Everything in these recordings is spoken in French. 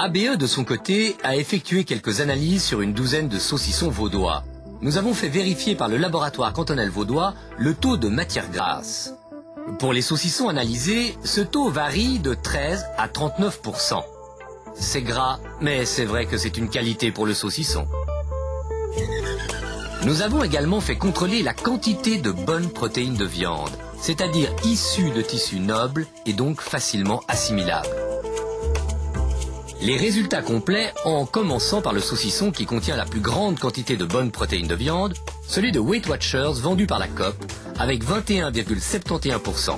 ABE, de son côté, a effectué quelques analyses sur une douzaine de saucissons vaudois. Nous avons fait vérifier par le laboratoire cantonal vaudois le taux de matière grasse. Pour les saucissons analysés, ce taux varie de 13 à 39%. C'est gras, mais c'est vrai que c'est une qualité pour le saucisson. Nous avons également fait contrôler la quantité de bonnes protéines de viande, c'est-à-dire issues de tissus nobles et donc facilement assimilables. Les résultats complets en commençant par le saucisson qui contient la plus grande quantité de bonnes protéines de viande, celui de Weight Watchers vendu par la Coop avec 21,71%.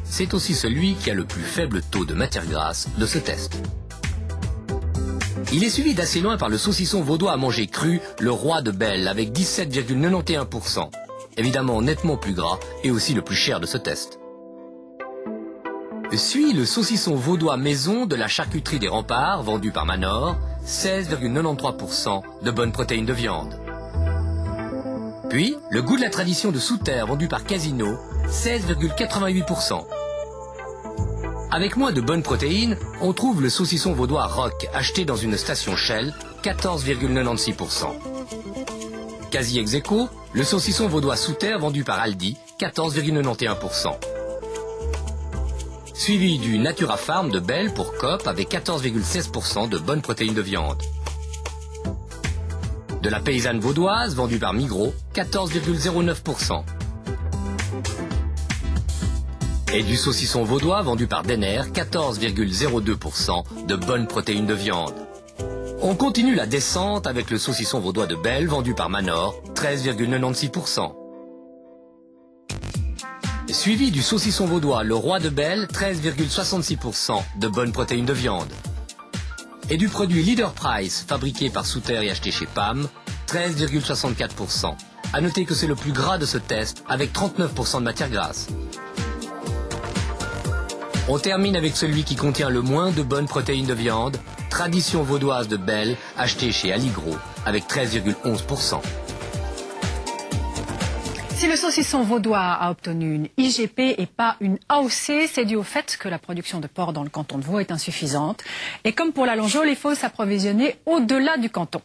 C'est aussi celui qui a le plus faible taux de matière grasse de ce test. Il est suivi d'assez loin par le saucisson vaudois à manger cru, le Roi de Belle avec 17,91%. Évidemment nettement plus gras et aussi le plus cher de ce test. Suit le saucisson vaudois maison de la charcuterie des Remparts, vendu par Manor, 16,93% de bonnes protéines de viande. Puis, le goût de la tradition de Souterre, vendu par Casino, 16,88%. Avec moins de bonnes protéines, on trouve le saucisson vaudois Rock, acheté dans une station Shell, 14,96%. Quasi ex aequo, le saucisson vaudois Souterre, vendu par Aldi, 14,91%. Suivi du Natura Farm de Belle pour Coop avec 14,16% de bonnes protéines de viande. De la paysanne vaudoise vendue par Migros, 14,09%. Et du saucisson vaudois vendu par Denner, 14,02% de bonnes protéines de viande. On continue la descente avec le saucisson vaudois de Belle vendu par Manor, 13,96%. Suivi du saucisson vaudois Le Roi de Belle, 13,66% de bonnes protéines de viande. Et du produit Leader Price, fabriqué par Souterre et acheté chez PAM, 13,64%. A noter que c'est le plus gras de ce test, avec 39% de matière grasse. On termine avec celui qui contient le moins de bonnes protéines de viande, Tradition vaudoise de Belle, acheté chez Aligro, avec 13,11%. Si le saucisson vaudois a obtenu une IGP et pas une AOC, c'est dû au fait que la production de porc dans le canton de Vaud est insuffisante. Et comme pour la Longeau, il faut s'approvisionner au-delà du canton.